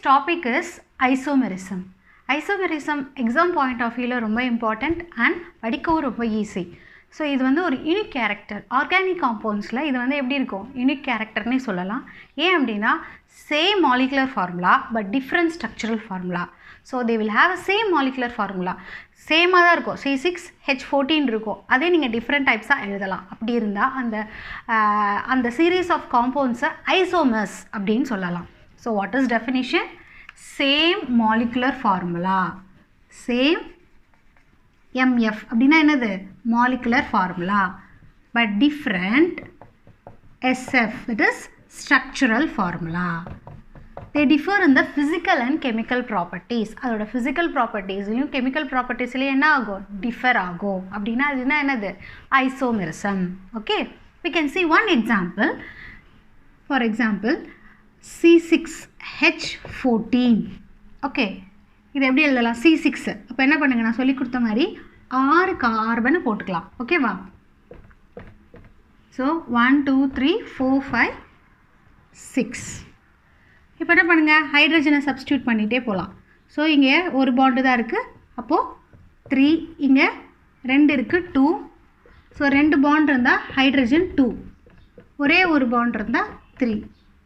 topic is isomerism. Isomerism exam point of view ரொம்ப important and படிக்கவும் ரொம்ப easy. So இது வந்து ஒரு யூனிக் கேரக்டர். ஆர்கானிக் காம்பவுண்ட்ஸில் இது வந்து எப்படி இருக்கும், யூனிக் கேரக்டர்னே சொல்லலாம். ஏன் அப்படின்னா same molecular formula but different structural formula. So they will have a same molecular formula, சேமாக தான் இருக்கும். C6H14 இருக்கும், அதே நீங்கள் டிஃப்ரெண்ட் டைப்ஸாக எழுதலாம். அப்படி இருந்தால் அந்த சீரீஸ் ஆஃப் காம்பவுண்ட்ஸை ஐசோமர்ஸ் அப்படின்னு சொல்லலாம். So what is definition? Same molecular formula, same MF அப்படின்னா என்னது, molecular formula, but different SF, that is structural formula. They differ in the physical and chemical properties. அதோட physical propertiesலையும் chemical propertiesலையும் என்ன ஆகும், differ ஆகும். அப்படின்னா அதுனா என்னது, isomerism. Okay, we can see one example. For example, C6H14. Okay, இது எப்படி எழுதலாம், C6. அப்போ என்ன பண்ணுங்க, நான் சொல்லி கொடுத்த மாதிரி 6 கார்பனை போட்டுக்கலாம். ஓகேவா? ஸோ 1 2 3 4 5 6. இப்போ என்ன பண்ணுங்கள், ஹைட்ரஜனை சப்ஸ்டியூட் பண்ணிகிட்டே போகலாம். ஸோ இங்கே ஒரு பாண்டு தான் இருக்குது, அப்போது 3, இங்கே 2 இருக்குது 2. ஸோ 2 பாண்ட் இருந்தால் ஹைட்ரஜன் 2, ஒரே ஒரு பாண்ட் இருந்தால் 3.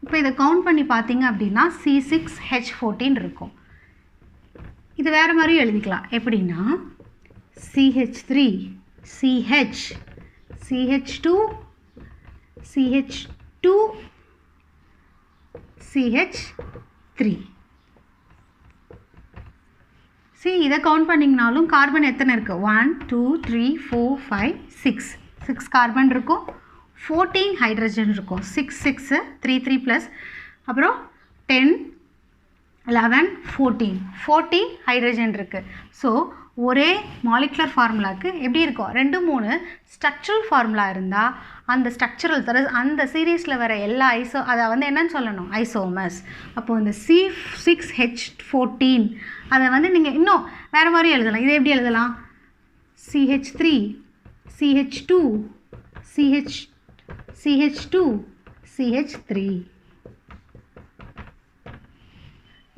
இப்போ இதை கவுண்ட் பண்ணி பார்த்தீங்க அப்படின்னா C6H14 இருக்கும். இது வேறு மாதிரி எழுதிக்கலாம். எப்படின்னா CH3 CH CH2 CH2 CH3. இதை கவுண்ட் பண்ணிங்கனாலும் கார்பன் எத்தனை இருக்குது, 1 2 3 4 5 6 கார்பன் இருக்கும், 14 ஹைட்ரஜன் இருக்கும். 6 6 3 3 ப்ளஸ் அப்புறம் 10 11 14 ஹைட்ரஜன் இருக்குது. ஸோ ஒரே மாலிகுலர் ஃபார்முலாவுக்கு எப்படி இருக்கும், 2 3 ஸ்ட்ரக்சரல் ஃபார்முலா இருந்தால் அந்த ஸ்ட்ரக்சரல் அந்த சீரீஸில் வர எல்லா அதை வந்து என்னன்னு சொல்லணும், ஐசோமர்ஸ். அப்போது இந்த C6H14 அதை வந்து நீங்கள் இன்னும் வேறு மாதிரி எழுதலாம். இதை எப்படி எழுதலாம், CH3 CH2 CH2 CH3.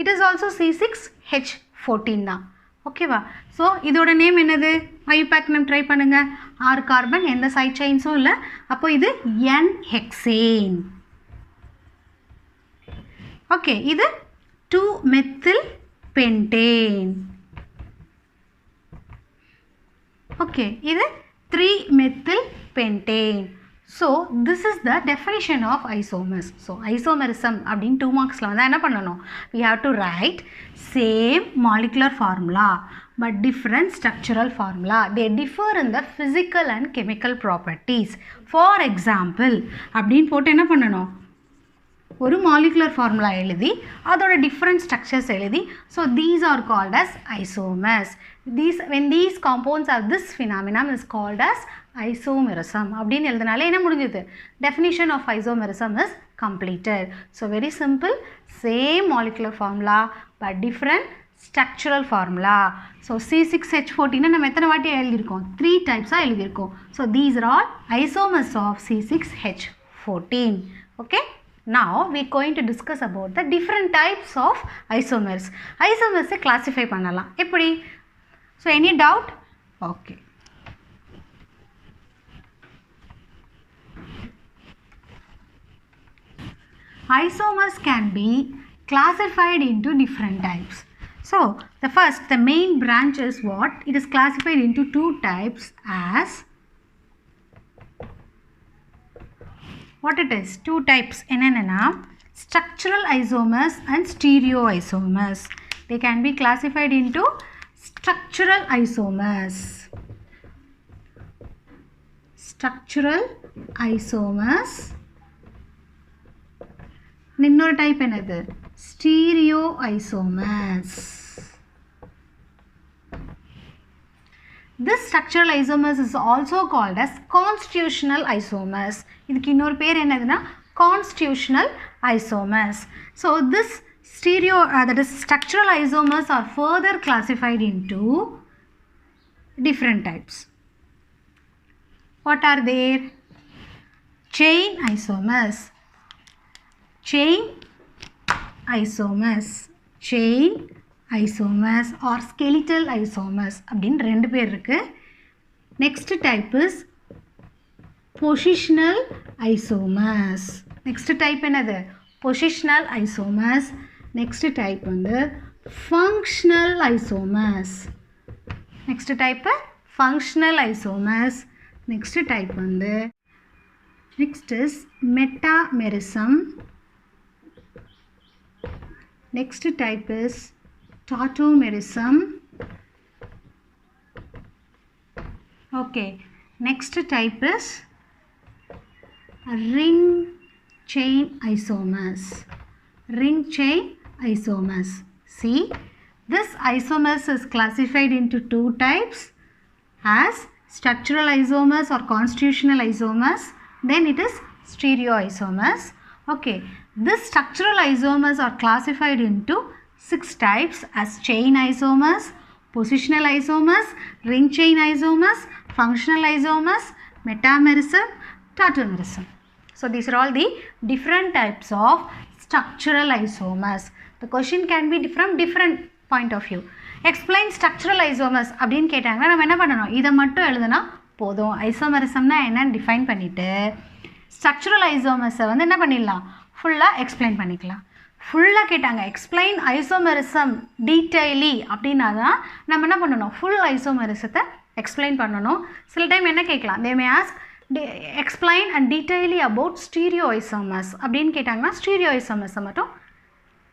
It is also C6H14 தான். ஓகேவா? ஸோ இதோட நேம் என்னது, ஐயூபேக் நேம் ட்ரை பண்ணுங்கள். 6 கார்பன், எந்த சைட் செயின்ஸும் இல்லை. அப்போ இது N ஹெக்சேன். ஓகே, இது 2 மெத்தில் பென்டேன். ஓகே, இது 3 methyl pentane. So this is the definition of isomers. So isomerism அப்படின் 2 marksல வந்து என்ன பண்ணணும், we have to write same molecular formula but different structural formula. They differ in the physical and chemical properties. For example அப்படின் போட்டு என்ன பண்ணணும், ஒரு molecular formula எழுதி அதோட different structures எழுதி, so these are called as isomers. When these compounds have this phenomenon is called as isomerism. அப்படின்னு எழுதினாலே என்ன முடிஞ்சது, definition of isomerism is completed. So very simple, same molecular formula but different structural formula. So C6H14 நம்ம எத்தனை வாட்டி எழுதியிருக்கோம், 3 டைப்ஸாக எழுதியிருக்கோம். So these are all isomers of C6H14. Okay, now we are going to discuss about the different types of isomers. Isomers classify பண்ணலாம் எப்படி? So any doubt? Okay. Isomers can be classified into different types. So the main branch is what? It is classified into 2 types as what it is? 2 types. என்னென்னா structural isomers and stereoisomers. They can be classified into structural isomers. Structural isomers. இன்னொரு type என்னது, stereoisomers. This structural isomers is also called as constitutional isomers. இதுக்கு இன்னொரு பேர் என்னதுன்னா constitutional isomers. So this that is structural isomers are further classified into different types. What are there? Chain isomers. Chain isomers. chain isomers or skeletal isomers அப்படின்னு ரெண்டு பேர் இருக்கு. Next type is positional isomers. Next type என்னது? Positional isomers. Next type வந்து functional isomers. Next type functional isomers. Next type வந்து next is metamerism. Next type is tautomerism. Okay, next type is ring chain isomers. Ring chain isomers. See, this isomers is classified into two types as structural isomers or constitutional isomers. Then it is stereoisomers. Okay, this structural isomers are classified into 6 types as chain isomers, positional isomers, ring chain isomers, functional isomers, metamerism, tautomerism. So these are all the different types of structural isomers. The question can be from different point of view. Explain structural isomers அப்படின்னு கேட்டாங்கன்னா நம்ம என்ன பண்ணணும்? இதை மட்டும் எழுதுனா போதும். ஐசோமெரிசம்னா என்னன்னு டிஃபைன் பண்ணிவிட்டு ஸ்ட்ரக்சுரல் ஐசோமர்ஸை வந்து என்ன பண்ணிடலாம்? ஃபுல்லாக எக்ஸ்பிளைன் பண்ணிக்கலாம். ஃபுல்லாக கேட்டாங்க எக்ஸ்பிளைன் ஐசோமெரிசம் டீட்டெயிலி அப்படின்னா தான் நம்ம என்ன பண்ணணும்? ஃபுல் ஐசோமெரிசத்தை எக்ஸ்பிளைன் பண்ணணும். சில டைம் என்ன கேட்கலாம்? They may ask explain and detail about stereoisomers அப்படின்னு கேட்டாங்கன்னா stereoisomers மட்டும்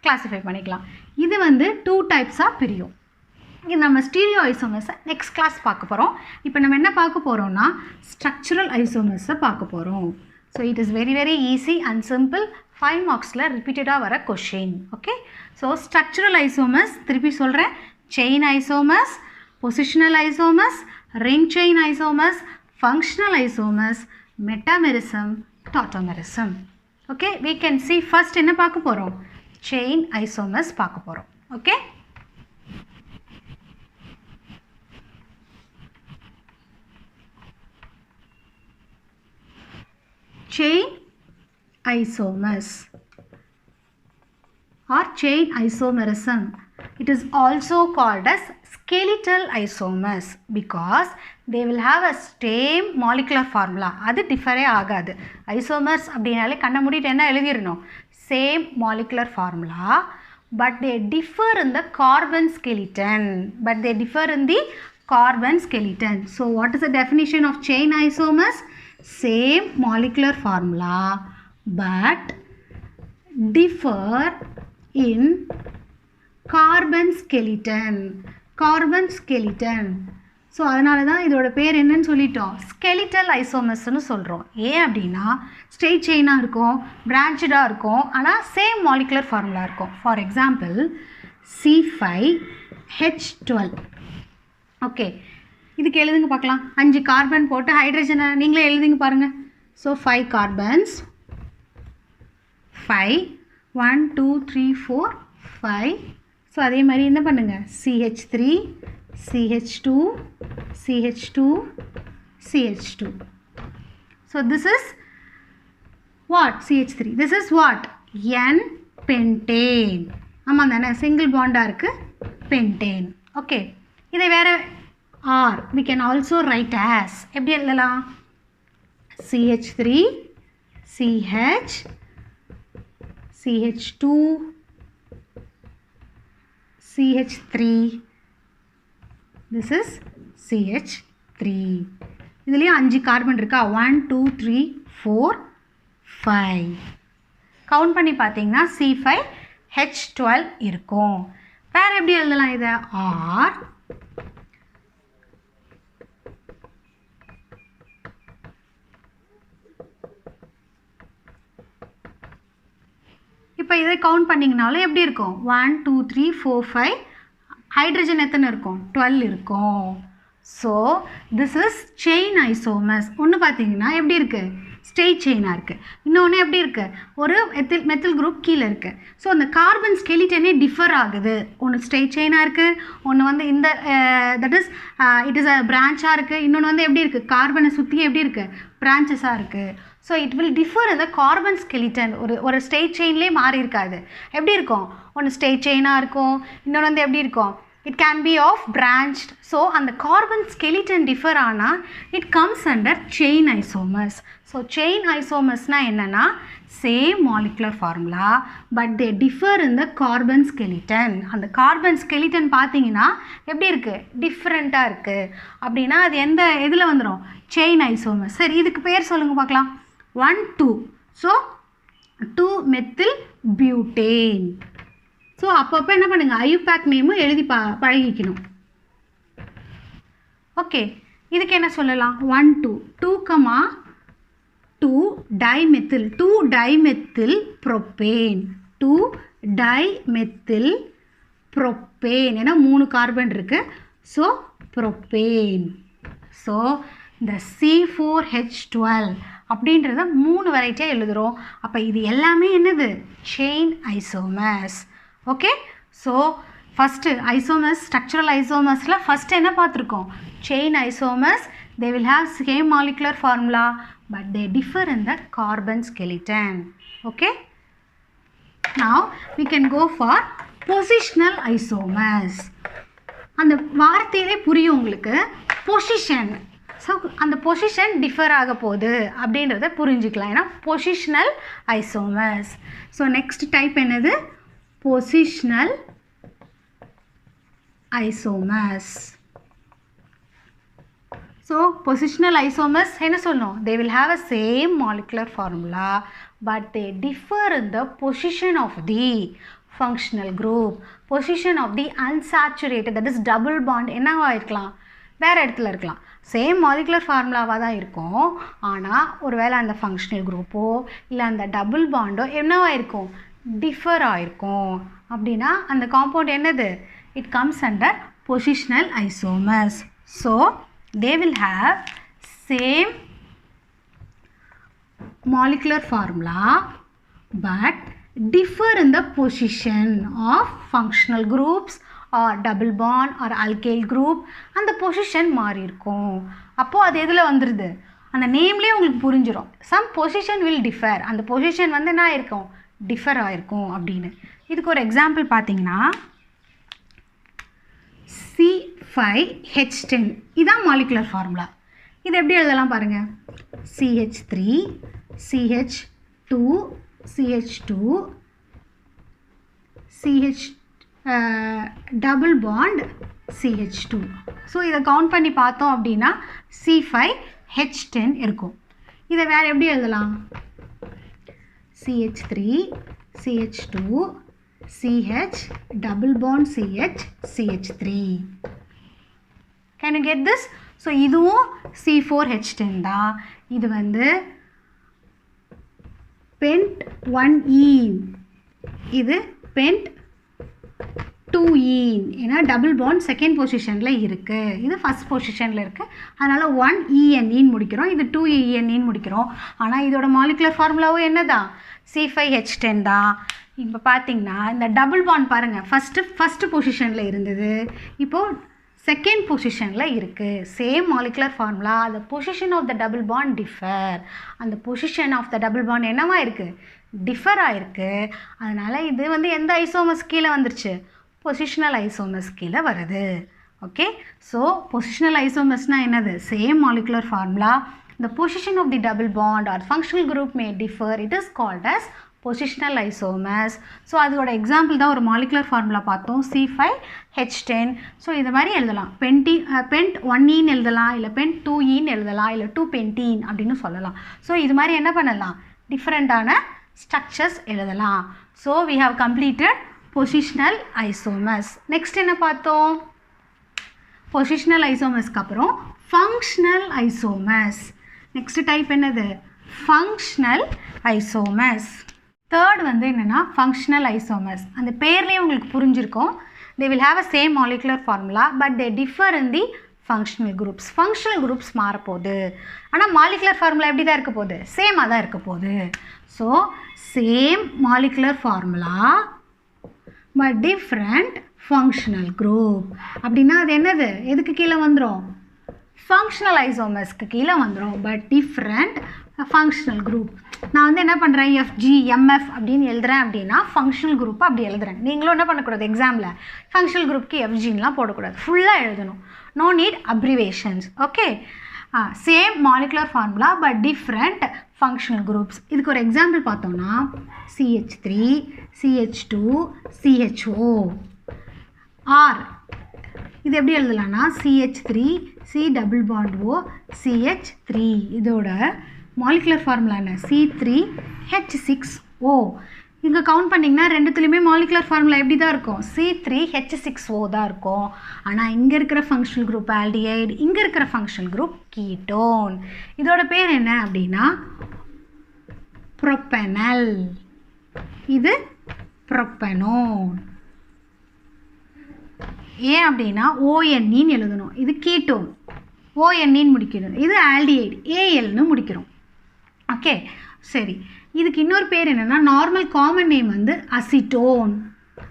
கிளாஸிஃபை பண்ணிக்கலாம். இது வந்து 2 டைப்ஸாக பிரியும். இது நம்ம stereoisomers நெக்ஸ்ட் கிளாஸ் பார்க்க போகிறோம். இப்போ நம்ம என்ன பார்க்க போகிறோம்னா ஸ்ட்ரக்சுரல் ஐசோமர்ஸை பார்க்க போகிறோம். So it is very very easy and simple. 5 மார்க்ஸில் ரிப்பீட்டடாக வர question. Okay, so structural isomers திருப்பி சொல்கிறேன். Chain isomers, positional isomers, ring chain isomers, functional isomers, metamerism, tautomerism. Okay, we can see first என்ன பார்க்க போகிறோம்? chain isomers பார்க்க போகிறோம். Okay, chain isomers or chain isomerism. It is also called as skeletal isomers because they will have a same molecular formula. அது டிஃபரே ஆகாது. isomers அப்படினாலே கண்ண மூடிட்டு என்ன எழுதிரணும்? same molecular formula, but they differ in the carbon skeleton. So what is the definition of chain isomers? Same molecular formula but differ in carbon skeleton. So அதனால தான் இதோட பேர் என்னன்னு சொல்லிட்டோம்? ஸ்கெலிட்டல் ஐசோமர்ஸ்னு சொல்கிறோம். ஏன் அப்படின்னா ஸ்ட்ரெயிட் செயினாக இருக்கும், பிரான்ச்சாக இருக்கும், ஆனால் சேம் மாலிகுலர் ஃபார்முலா இருக்கும். For example C5H12. ஓகே, இதுக்கு எழுதுங்க பார்க்கலாம். 5 கார்பன் போட்டு ஹைட்ரஜனை நீங்களே எழுதுங்க பாருங்கள். So 5 carbons, 5 1 2 3 4 5. ஸோ அதே மாதிரி என்ன பண்ணுங்கள்? CH3, CH2, CH2, CH2. So this is what? CH3. This is what? N-pentane. ஆமாம் தானே, சிங்கிள் பாண்டாக இருக்குது, pentane. ஓகே, இதை வேறு R we can also write as எப்படி எழுதலாம்? CH3, CH, CH2, CH3. This is CH3. இதுலேயும் 5 கார்பன் இருக்கா? 1 2 3 4 5. கவுண்ட் பண்ணி பார்த்தீங்கன்னா C5H12 இருக்கும். வேறு எப்படி எழுதலாம் இதை? R இப்போ இதை கவுண்ட் பண்ணிங்கனாலும் எப்படி இருக்கும்? 1 2 3 4 5. ஹைட்ரஜன் எத்தனை இருக்கும்? 12 இருக்கும். So this is chain isomers. ஒன்று பார்த்தீங்கன்னா எப்படி இருக்குது? ஸ்ட்ரெயிட் செயினாக இருக்குது. இன்னொன்று எப்படி இருக்குது, ஒரு மெத்தில் குரூப் கீழே இருக்குது. ஸோ அந்த கார்பன் ஸ்கெலிட்டனே டிஃபர் ஆகுது. ஒன்று ஸ்ட்ரெயிட் செயினாக இருக்குது, ஒன்று வந்து இந்த that is it is a பிரான்ச்சாக இருக்குது, இன்னொன்று வந்து எப்படி இருக்குது, கார்பனை சுற்றி எப்படி இருக்குது, பிரான்ச்சஸாக இருக்குது. ஸோ இட் வில் டிஃபர் இந்த கார்பன் ஸ்கெலிட்டன். ஒரு ஸ்ட்ரெயிட் செயின்லேயே மாறி இருக்காது. எப்படி இருக்கும், ஒன்று ஸ்ட்ரெயிட் செயினாக இருக்கும், இன்னொன்று வந்து எப்படி இருக்கும், it can be of branched. So and the carbon skeleton differ ana it comes under chain isomers. So chain isomers na enna same molecular formula but they differ in the carbon skeleton. And the carbon skeleton பாத்தீங்கன்னா எப்படி இருக்கு, டிஃபரண்டா இருக்கு. அப்படினா அது எந்த எதுல வந்துரும், chain isomers. சரி இதுக்கு பேர் சொல்லுங்க பார்க்கலாம். 1 2. So 2 methyl butane. ஸோ அப்பப்போ என்ன பண்ணுங்கள், ஐயூபேக் நேமும் எழுதி பழகிக்கணும். ஓகே, இதுக்கு என்ன சொல்லலாம், 1 2 2 dimethyl 2 dimethyl propane 2 dimethyl propane. ஏன்னா 3 கார்பன் இருக்குது. So propane. ஸோ இந்த C4H12 அப்படின்றத 3 வெரைட்டியாக எழுதுகிறோம். அப்போ இது எல்லாமே என்னது, chain isomers. Okay, so first isomers, structural ஐசோமர்ஸில் ஃபஸ்ட்டு என்ன பார்த்துருக்கோம், chain isomers. They will have same molecular formula but they differ in the carbon skeleton. Okay, now we can go for positional isomers. அந்த வார்த்தையிலே புரியும் உங்களுக்கு, position. So அந்த position differ ஆக போகுது அப்படின்றத புரிஞ்சுக்கலாம். ஏன்னா positional isomers. So next type என்னது, positional isomers. So positional isomers என்ன சொல்லணும், they will have a same molecular formula but they differ in the position of the functional group, position of the unsaturated, that is double bond என்னவா இருக்கலாம், வேறு இடத்துல இருக்கலாம். Same molecular ஃபார்முலாவாக தான் இருக்கும். ஆனால் ஒருவேளை அந்த ஃபங்க்ஷனல் குரூப்போ இல்லை அந்த டபுள் பாண்டோ என்னவா இருக்கும், டிஃபர் ஆயிருக்கும். அப்படின்னா அந்த காம்பவுண்ட் என்னது, it comes under positional isomers. So they will have same molecular formula but differ in the position of functional groups or double bond or alkyl group. அந்த பொசிஷன் மாறி இருக்கும். அப்போது அது எதில் வந்துடுது, அந்த நேம்லேயே உங்களுக்கு புரிஞ்சிடும். சம் பொசிஷன் வில் டிஃபர், அந்த பொசிஷன் வந்து என்ன ஆயிருக்கும், டிஃபர் ஆயிருக்கும் அப்படின்னு. இதுக்கு ஒரு எக்ஸாம்பிள் பார்த்தீங்கன்னா C5H10 இதான் மாலிகுலர் ஃபார்முலா. இது எப்படி எழுதலாம் பாருங்கள், CH3 CH2 CH2 CH double bond CH2. So இதை கவுண்ட் பண்ணி பார்த்தோம் அப்படின்னா C5H10 இருக்கும். இதை வேறு எப்படி எழுதலாம், CH3 CH2 CH double bond CH CH3. Can you get this? So இதுவும் C4H10 தான். இது வந்து pent 1ene, இது pent 2ene. ஏன்னா டபுள் பாண்ட் செகண்ட் பொசிஷனில் இருக்குது, இது ஃபஸ்ட் பொசிஷனில் இருக்குது. அதனால் 1ene முடிக்கிறோம், இது 2ene முடிக்கிறோம். ஆனால் இதோட மாலிகுலர் ஃபார்முலாவும் என்ன தான், C5H10 தான். இப்போ பார்த்தீங்கன்னா இந்த டபுள் பாண்ட் பாருங்கள், ஃபஸ்ட்டு பொசிஷனில் இருந்தது, இப்போது செகண்ட் பொசிஷனில் இருக்குது. Same molecular formula, the position of the double bond differ. அந்த position of the double bond என்னவா இருக்குது, டிஃபர் ஆகிருக்கு. அதனால் இது வந்து எந்த ஐசோமர்ஸ் கீழே வந்துருச்சு, பொசிஷனல் ஐசோமர்ஸ் கீழே வருது. ஓகே, ஸோ பொசிஷனல் ஐசோமர்ஸ்னால் என்னது, same molecular formula, the position of the double bond or functional group may differ, it is called as positional isomers. So அதோட எக்ஸாம்பிள் தான் ஒரு மாலிகுலர் ஃபார்முலா பார்த்தோம், C5H10. ஸோ இது மாதிரி எழுதலாம், pent 1ene எழுதலாம், இல்லை pent 2ene எழுதலாம், இல்லை 2-pentene அப்படின்னு சொல்லலாம். ஸோ இது மாதிரி என்ன பண்ணலாம், டிஃப்ரெண்ட்டான ஸ்ட்ரக்சர்ஸ் எழுதலாம். So we have completed positional isomers. Next என்ன பார்த்தோம், பொசிஷனல் ஐசோமர்ஸ்க்கு அப்புறம் ஃபங்க்ஷனல் ஐசோமர்ஸ். நெக்ஸ்ட் டைப் என்னது, ஃபங்க்ஷனல் ஐசோமர்ஸ். தேர்ட் வந்து என்னென்னா ஃபங்க்ஷனல் ஐசோமர்ஸ். அந்த பேர்லேயே உங்களுக்கு புரிஞ்சிருக்கும், they will have a same molecular formula but they differ in the functional groups. Functional groups மாறப்போகுது. ஆனால் molecular formula எப்படி தான் இருக்க போகுது? சேமாக தான் இருக்க போகுது. So same molecular formula but different functional group. அப்படின்னா அது என்னது? எதுக்கு கீழே வந்துடும்? functional isomers கீழே வந்துடும். but different functional group. நான் வந்து என்ன பண்ணுறேன்? FG MF அப்படின்னு எழுதுறேன் அப்படின்னா ஃபங்க்ஷனல் குரூப் அப்படி எழுதுறேன். நீங்களும் என்ன பண்ணக்கூடாது? எக்ஸாமில் ஃபங்க்ஷனல் குரூப்க்கு FGன்லாம் போடக்கூடாது. ஃபுல்லாக எழுதணும். No need abbreviations. Okay, same molecular formula but different functional groups. இதுக்கு ஒரு எக்ஸாம்பிள் பார்த்தோம்னா CH3 CH2 CHO ஆர் இது எப்படி எழுதலாம்னா CH3 C double bond O CH3. இதோட மாலிகுலர் ஃபார்முலா என்ன? C3H6O. இங்கே கவுண்ட் பண்ணிங்கன்னா ரெண்டுத்துலேயுமே மாலிகுலர் ஃபார்முலா எப்படி தான் இருக்கும்? C3H6O தான் இருக்கும். ஆனால் இங்கே இருக்கிற ஃபங்க்ஷனல் குரூப் ஆல்டிஹைடு, இங்கே இருக்கிற ஃபங்க்ஷனல் குரூப் கீட்டோன். இதோட பேர் என்ன அப்படின்னா ப்ரோபெனல். இது ப்ரோபெனோன். ஏன் அப்படின்னா ONன்னு எழுதணும். இது கீட்டோன், ONன்னு முடிக்கணும். இது ஆல்டிஹைடு, ALன்னு முடிக்கிறோம். ஓகே, சரி. இதுக்கு இன்னொரு பேர் என்னென்னா நார்மல் காமன் நேம் வந்து அசிட்டோன்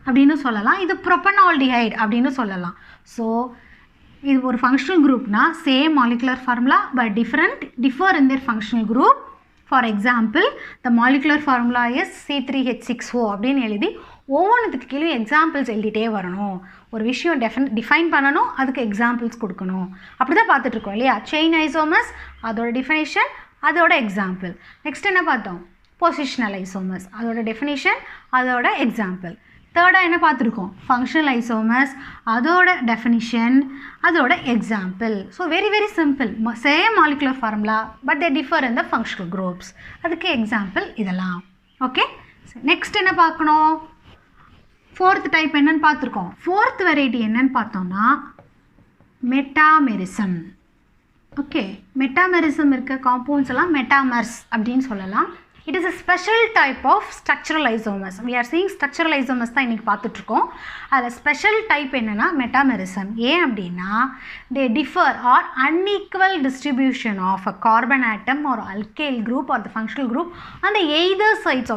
அப்படின்னு சொல்லலாம். இது ப்ரோபனால்டிஹைடு அப்படின்னு சொல்லலாம். ஸோ இது ஒரு ஃபங்க்ஷனல் குரூப்னா same molecular formula but differ in their functional group. For example the molecular formula is C3H6O அப்படின்னு எழுதி ஒவ்வொன்றுத்துக்கு கீழே எக்ஸாம்பிள்ஸ் எழுதிட்டே வரணும். ஒரு விஷயம் டிஃபைன் பண்ணணும், அதுக்கு எக்ஸாம்பிள்ஸ் கொடுக்கணும். அப்படி தான் பார்த்துட்ருக்கோம் இல்லையா? செயின் ஐசோமர்ஸ் அதோட டிஃபைனேஷன், அதோட எக்ஸாம்பிள். நெக்ஸ்ட் என்ன பார்த்தோம்? பொசிஷனல் ஐசோமர்ஸ் அதோட டெஃபினேஷன், அதோட எக்ஸாம்பிள். தேர்டாக என்ன பார்த்துருக்கோம்? ஃபங்க்ஷனல் ஐசோமர்ஸ் அதோட டெஃபினிஷன், அதோட example. So very very simple. Same molecular formula but they differ in the functional groups. அதுக்கு எக்ஸாம்பிள் இதெல்லாம். ஓகே, நெக்ஸ்ட் என்ன பார்க்கணும்? ஃபோர்த் டைப் என்னன்னு பார்த்துருக்கோம். ஃபோர்த் வெரைட்டி என்னன்னு பார்த்தோம்னா மெட்டாமெரிசம். ஓகே, மெட்டாமெரிசம் இருக்க காம்பவுண்ட்ஸ் எல்லாம் மெட்டாமர்ஸ் அப்படின்னு சொல்லலாம். It is a special type of structural isomers. we are seeing structural isomers தான் இன்றைக்கி பார்த்துட்ருக்கோம். அதில் ஸ்பெஷல் டைப் என்னென்னா மெட்டாமெரிசம். ஏன் அப்படின்னா they differ or unequal distribution of a carbon atom or alkyl group or the functional group on the either sides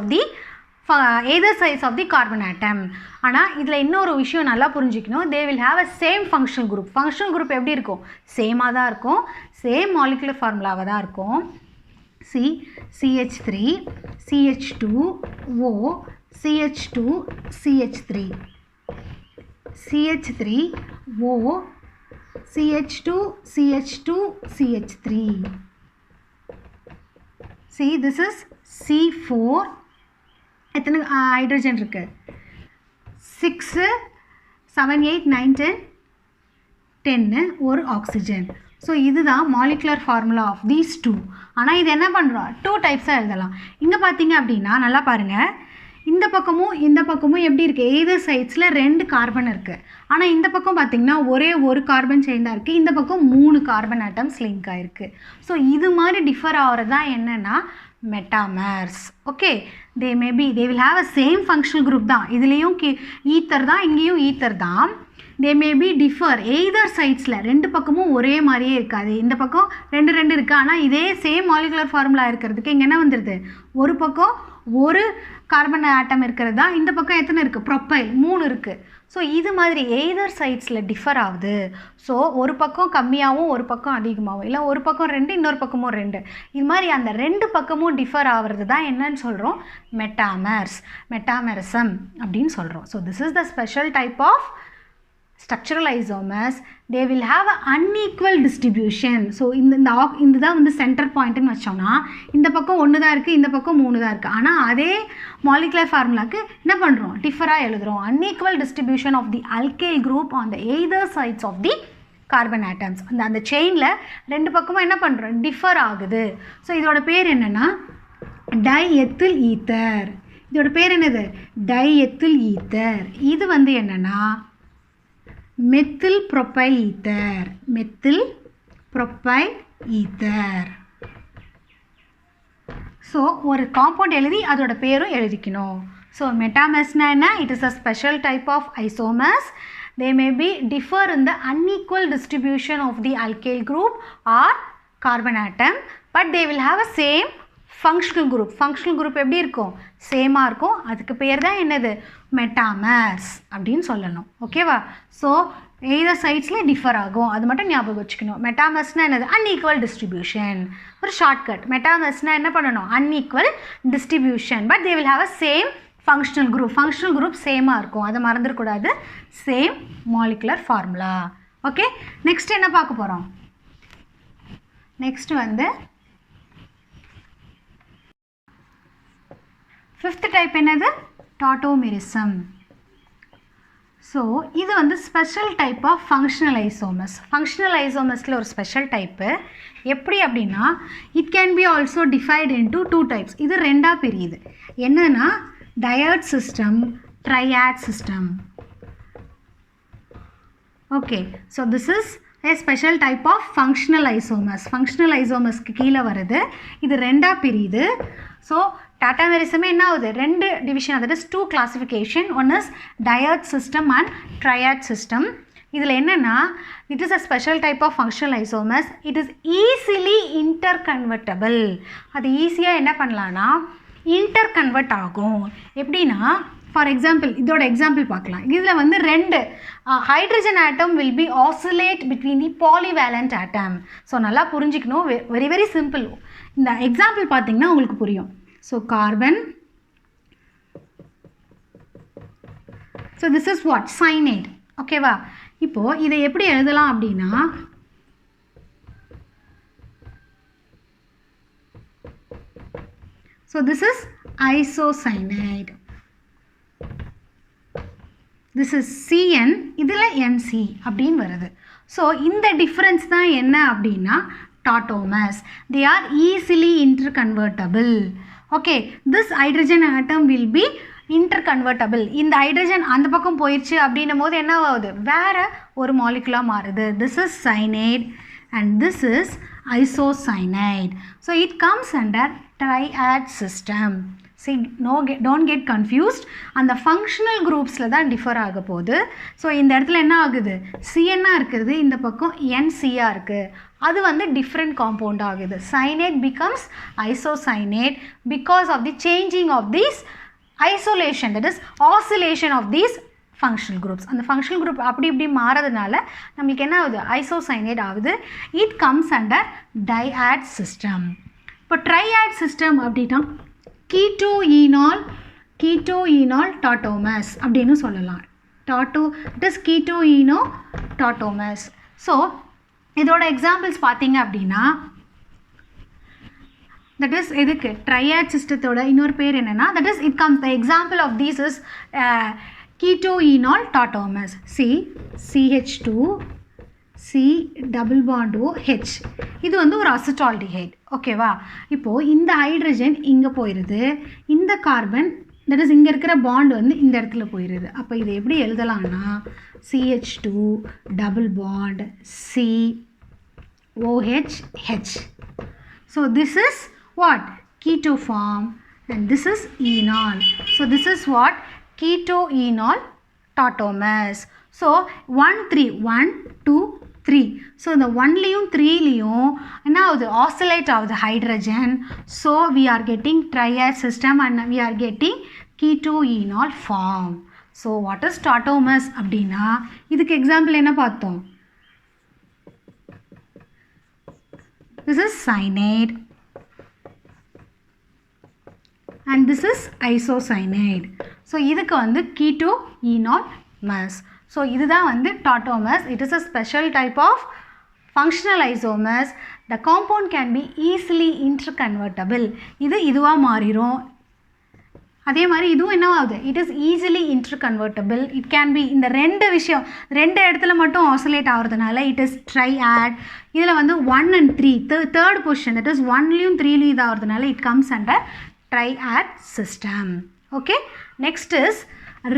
of the carbon atom. ஆனால் இதில் இன்னொரு விஷயம் நல்லா புரிஞ்சிக்கணும். They will have a same functional group. Functional group எப்படி இருக்கும்? சேமாக தான் இருக்கும். சேம் மாலிகுலர் ஃபார்முலாவாக தான் இருக்கும். CH3 CH2O CH2 CH3 CH3O CH2 CH2 CH3. See, this is C4. எத்தனை ஹைட்ரஜன் இருக்கு? 6 7 8 9 10 10 ஒரு ஆக்சிஜன். ஸோ இதுதான் molecular formula of these two. ஆனால் இது என்ன பண்ணுறோம்? டூ டைப்ஸாக எழுதலாம். இங்கே பார்த்தீங்க அப்படின்னா நல்லா பாருங்கள், இந்த பக்கமும் எப்படி இருக்குது? எய்தர் சைட்ஸில் 2 கார்பன் இருக்குது. ஆனால் இந்த பக்கம் பார்த்திங்கன்னா ஒரே ஒரு கார்பன் செயின் தான் இருக்குது. இந்த பக்கம் 3 கார்பன் ஆட்டம்ஸ் லிங்க் ஆகிருக்கு. ஸோ இது மாதிரி டிஃபர் ஆகிறது தான் என்னென்னா metamers. Okay, they will have a same functional group தான். இதுலேயும் ஈத்தர் தான், இங்கேயும் ஈத்தர் தான். தே மேபி டிஃபர் எய்தர் சைட்ஸில் 2 பக்கமும் ஒரே மாதிரியே இருக்காது. இந்த பக்கம் 2 இருக்குது. ஆனால் இதே சேம் மாலிகுலர் ஃபார்முலா இருக்கிறதுக்கு இங்கே என்ன வந்துடுது? ஒரு பக்கம் ஒரு கார்பன் ஆட்டம் இருக்கிறது தான். இந்த பக்கம் எத்தனை இருக்குது? ப்ரொப்பைல் 3 இருக்குது. ஸோ இது மாதிரி எய்தர் சைட்ஸில் டிஃபர் ஆகுது. ஸோ ஒரு பக்கம் கம்மியாகவும் ஒரு பக்கம் அதிகமாகவும், இல்லை ஒரு பக்கம் 2 இன்னொரு பக்கமும் 2, இது மாதிரி அந்த 2 பக்கமும் டிஃபர் ஆகிறது தான் என்னன்னு சொல்கிறோம்? மெட்டாமெரிசம் அப்படின்னு சொல்கிறோம். So this is the special type of structural isomers. They will have an unequal distribution. So இதுதான் வந்து சென்டர் பாயிண்ட்டுன்னு வச்சோம்னா இந்த பக்கம் 1 தான் இருக்குது, இந்த பக்கம் 3 தான் இருக்குது. ஆனால் அதே மாலிகுலர் ஃபார்முலாக்கு என்ன பண்ணுறோம்? டிஃபராக எழுதுகிறோம். unequal distribution of the alkyl group on the either sides of the carbon atoms. அந்த செயினில் 2 பக்கமும் என்ன பண்ணுறோம்? டிஃபர் ஆகுது. ஸோ இதோட பேர் என்னென்னா டைஎத்தில் ஈத்தர். இதோட பேர் என்னது? Diethyl ether. இது வந்து என்னென்னா மெத்தில் ப்ரொப்பைல் ஈத்தர். ஸோ ஒரு காம்பவுண்ட் எழுதி அதோட பேரும் எழுதிக்கணும். ஸோ மெட்டாமர்ஸ்னா என்ன? It is a special type of isomers. they may be differ in the unequal distribution of the alkyl group or carbon atom, but they will have a same functional group. Functional group எப்படி இருக்கும்? சேமாக இருக்கும். அதுக்கு பேர் தான் என்னது? Metamers அப்படின்னு சொல்லணும். ஓகேவா? ஸோ either சைட்ஸில் டிஃபர் ஆகும், அது மட்டும் ஞாபகம் வச்சுக்கணும். மெட்டாமர்ஸ்னால் என்னது? Unequal distribution. ஒரு ஷார்ட்கட். மெட்டாமர்ஸ்னால் என்ன பண்ணணும்? Unequal distribution, but they will have a same functional group. Functional group சேமாக இருக்கும், அதை மறந்துடக்கூடாது. Same molecular formula. Okay, next என்ன பார்க்க போகிறோம்? நெக்ஸ்ட் வந்து ஃபிஃப்த் டைப் என்னது? டாட்டோமெரிசம். ஸோ இது வந்து special type of functional isomers. Functional ஐசோமர்ஸில் ஒரு ஸ்பெஷல் டைப்பு. எப்படி அப்படின்னா, இட் கேன் பி ஆல்சோ டிஃபைட் இன்டு 2 டைப்ஸ். இது ரெண்டாக பிரியுது. என்னென்னா dyad system, triad system. Okay, so this is a special type of functional isomers. Functional isomersக்கு கீழே வருது. இது ரெண்டாக பிரியுது. ஸோ டாட்டாமெரிசமே என்ன ஆகுது? ரெண்டு division, that is 2 classification. One is diet system and triad system. இதில் என்னென்னா, it is a special type of functional isomers. It is easily interconvertible. அது ஈஸியாக என்ன பண்ணலான்னா இன்டர்கன்வெர்ட் ஆகும். எப்படின்னா, ஃபார் எக்ஸாம்பிள் இதோட எக்ஸாம்பிள் பார்க்கலாம். இதில் வந்து ரெண்டு hydrogen atom will be oscillate between the polyvalent atom. So நல்லா புரிஞ்சிக்கணும். Very very simple. இந்த எக்ஸாம்பிள் பார்த்தீங்கன்னா உங்களுக்கு புரியும். So carbon, so this is what? Cyanide. ஓகேவா? இப்போது இதை எப்படி எழுதலாம் அப்படின்னா, so this is isocyanide. This is CN, இதில் NC அப்படின்னு வருது. ஸோ இந்த டிஃப்ரென்ஸ் தான் என்ன அப்படின்னா tautomers. They are easily interconvertible. Okay, this hydrogen atom will be interconvertible. இந்த ஹைட்ரஜன் அந்த பக்கம் போயிடுச்சு அப்படின்னும் போது என்ன ஆகுது? வேறு ஒரு மாலிகுலாக மாறுது. This is cyanide and this is isocyanide. So it comes under triad system. See, don't get confused. அந்த ஃபங்க்ஷனல் குரூப்ஸில் தான் டிஃபர் ஆக போகுது. ஸோ இந்த இடத்துல என்ன ஆகுது? CN-ஆக இருக்குது, இந்த பக்கம் NC-ஆக இருக்குது. அது வந்து டிஃப்ரெண்ட் காம்பவுண்ட் ஆகுது. Cyanide becomes isocyanate because of the changing of these isolation, that is oscillation of these functional groups. அந்த ஃபங்க்ஷனல் குரூப் அப்படி இப்படி மாறதுனால நம்மளுக்கு என்ன ஆகுது? ஐசோசைனேட் ஆகுது. It comes under dyad system. இப்போ ட்ரைஆட் சிஸ்டம் அப்படின்னா கீட்டோஈனால் டாட்டோமர்ஸ் அப்படின்னு சொல்லலாம். It is keto enol tautomers. So இதோட எக்ஸாம்பிள்ஸ் பார்த்தீங்க அப்படின்னா, that is எதுக்கு? ட்ரையாட் சிஸ்டத்தோட இன்னொரு பேர் என்னென்னா, that is it comes, the example of these is ketoenol tautomers. CH2 C double bond OH. இது வந்து ஒரு அசிட்டால்டிஹைட். ஓகேவா? இப்போது இந்த ஹைட்ரஜன் இங்கே போயிடுது, இந்த கார்பன் தட் இஸ் இங்கே இருக்கிற பாண்ட் வந்து இந்த இடத்துல போயிடுது. அப்போ இதை எப்படி எழுதலாம்னா CH2 double bond C OH H. So this is what? Keto form, and this is enol. So this is what? Ketoenol tautomers. So 1 2 3. So இந்த 1லையும் 3லையும் என்ன ஆகுது? ஆசிலேட் ஆகுது hydrogen. So we are getting triad system and we are getting ketoenol form. So what is tautomers அப்படின்னா, இதுக்கு example என்ன பார்த்தோம்? This is cyanide and this is isocyanide. So இதுக்கு வந்து ketoenol mass. So இதுதான் வந்து tautomers. It is a special type of functional isomers. The compound can be easily interconvertible. இதுவா மாறிரும். அதே மாதிரி இதுவும் என்ன ஆகுது? It is easily interconvertible. It can be இந்த ரெண்டு இடத்துல மட்டும் ஆசிலேட் ஆகிறதுனால it is triad. இதில் வந்து 1 and 3 third position, that is 1லையும் 3லையும் இதாகிறதுனால it comes under triad system. Okay, next is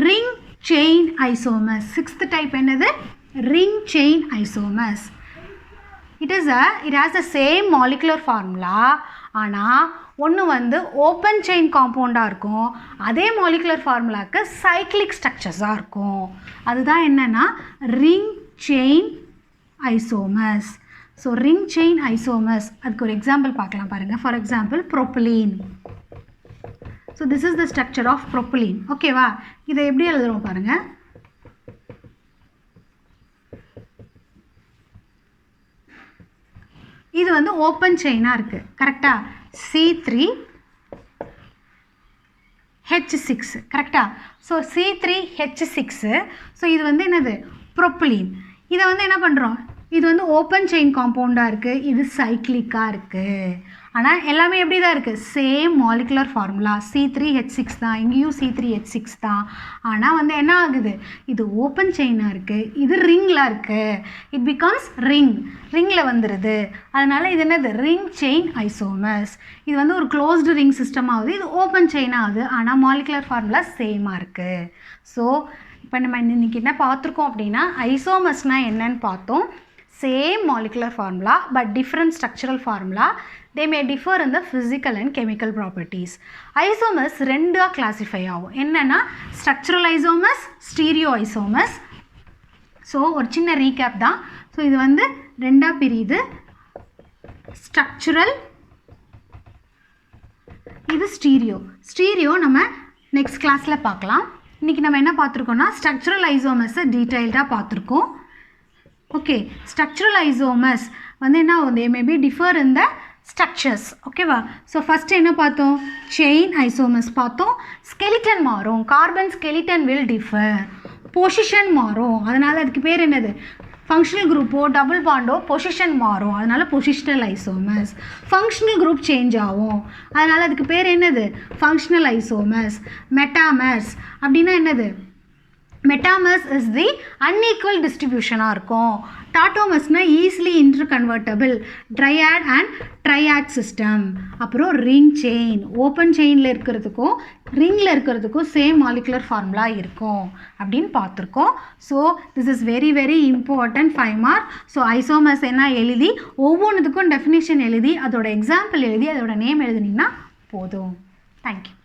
ring chain isomers. 6th type என்னது? ring chain isomers. it has the same molecular formula. ஆனால் ஒன்று வந்து open chain காம்பவுண்டாக இருக்கும், அதே molecular ஃபார்முலாவுக்கு cyclic ஸ்ட்ரக்சர்ஸாக இருக்கும். அதுதான் என்னென்னா ring chain isomers. So ring chain isomers அதுக்கு ஒரு எக்ஸாம்பிள் பார்க்கலாம் பாருங்கள். For example propylene. So this is the structure of propylene. ஓகேவா? இதை எப்படி எழுதுகிறோம் பாருங்கள். இது வந்து ஓப்பன் செயினாக இருக்குது, கரெக்டாக? C3H6 கரெக்டாக? So C3H6. ஸோ இது வந்து என்னது? ப்ரோப்பலீன். இதை வந்து என்ன பண்ணுறோம்? இது வந்து ஓப்பன் செயின் காம்பவுண்டாக இருக்குது, இது சைக்ளிக்காக இருக்குது. ஆனால் எல்லாமே எப்படி தான் இருக்குது? சேம் மாலிகுலர் ஃபார்முலா C3H6 தான், இங்கேயும் C3H6 தான். ஆனால் வந்து என்ன ஆகுது? இது ஓப்பன் செயினாக இருக்குது, இது ரிங்கில் இருக்குது. இட் பிகம்ஸ் ரிங்கில் வந்துடுது. அதனால் இது என்னது? Ring chain isomers. இது வந்து ஒரு க்ளோஸ்டு ரிங் சிஸ்டம் ஆகுது, இது ஓப்பன் செயின் ஆகுது. ஆனால் மாலிகுலர் ஃபார்முலா சேமாக இருக்குது. ஸோ இப்போ நம்ம இன்றைக்கி என்ன பார்த்துருக்கோம் அப்படின்னா, ஐசோமர்ஸ்னால் என்னன்னு பார்த்தோம். Same molecular formula but different structural formula. They may differ in the physical and chemical properties. Isomers ரெண்டா classify ஆகும். என்னன்னா structural isomers, stereo isomers. So ஒரு சின்ன ரீகேப் தான். ஸோ இது வந்து ரெண்டா பிரியுது. ஸ்ட்ரக்சுரல், இது ஸ்டீரியோ நம்ம நெக்ஸ்ட் கிளாஸில் பார்க்கலாம். இன்றைக்கி நம்ம என்ன பார்த்துருக்கோம்னா ஸ்ட்ரக்சுரல் ஐசோமர்ஸை டீட்டெயில்டாக பார்த்துருக்கோம். ஓகே, ஸ்ட்ரக்சுரல் ஐசோமர்ஸ் வந்து என்ன ஆகும்? They may be differ in the structures. ஓகேவா? ஸோ ஃபஸ்ட்டு என்ன பார்த்தோம்? செயின் ஐசோமர்ஸ் பார்த்தோம். ஸ்கெலிட்டன் மாறும், carbon skeleton will differ. Position மாறும், அதனால் அதுக்கு பேர் என்னது? ஃபங்க்ஷனல் குரூப்போ டபுள் பாண்டோ பொசிஷன் மாறும், அதனால் positional isomers. Functional group change ஆகும், அதனால் அதுக்கு பேர் என்னது? Functional isomers. மெட்டாமர்ஸ் அப்படின்னா என்னது? மெட்டாமர்ஸ் இஸ் தி அன்ஈக்குவல் டிஸ்ட்ரிபியூஷனாக இருக்கும். டாட்டோமர்ஸ்னால் easily interconvertible, triad and triad system. அப்புறம் ரிங் செயின், ஓப்பன் செயினில் இருக்கிறதுக்கும் ரிங்கில் இருக்கிறதுக்கும் சேம் மாலிகுலர் ஃபார்முலா இருக்கும் அப்படின்னு பார்த்துருக்கோம். So this is very very important 5 mark. So isomers என்ன எழுதி ஒவ்வொன்றுத்துக்கும் டெஃபினிஷன் எழுதி அதோட எக்ஸாம்பிள் எழுதி அதோட நேம் எழுதுனீங்கன்னா போதும். தேங்க்யூ.